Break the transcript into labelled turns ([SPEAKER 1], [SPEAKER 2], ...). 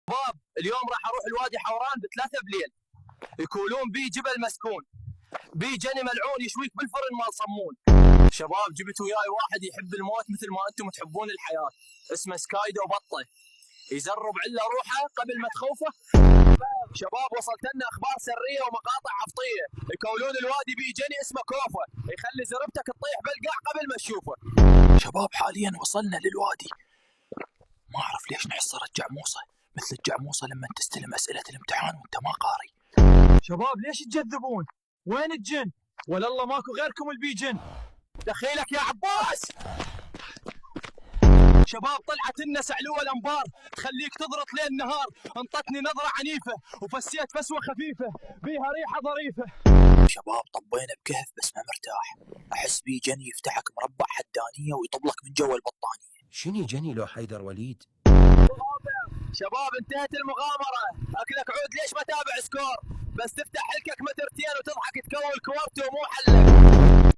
[SPEAKER 1] شباب اليوم راح اروح الوادي حوران ب3 بليل. يقولون بي جبل مسكون، بي جني ملعون يشويك بالفرن مال صمون. شباب جبت وياي واحد يحب الموت مثل ما انتم تحبون الحياه، اسمه سكايدو بطه، يزرب عله روحه قبل ما تخوفه. شباب وصلت لنا اخبار سريه ومقاطع عفطيه، يقولون الوادي بي جني اسمه كوفه، يخلي زربتك تطيح بالقاع قبل ما تشوفه. شباب حاليا وصلنا للوادي، ما اعرف ليش نحس صارت جعموصه مثل الجعموصه لما تستلم اسئله الامتحان وانت ما قاري. شباب ليش تجذبون؟ وين الجن؟ ولا الله ماكو غيركم البيجن. دخيلك يا عباس. شباب طلعت لنا سعلوه الانبار تخليك تضرط ليل نهار، انطتني نظره عنيفه وفسيت فسوه خفيفه بيها ريحه ظريفه. شباب طبينا بكهف بس ما مرتاح، احس بي جني يفتحك مربع حدانيه ويطبلك من جوا البطانيه.
[SPEAKER 2] شنو جني لو حيدر وليد؟
[SPEAKER 1] شباب انتهت المغامره، اكلك عود ليش ما تابع سكور، بس تفتح حلكك مترتين وتضحك تكول كوارتو مو حلك.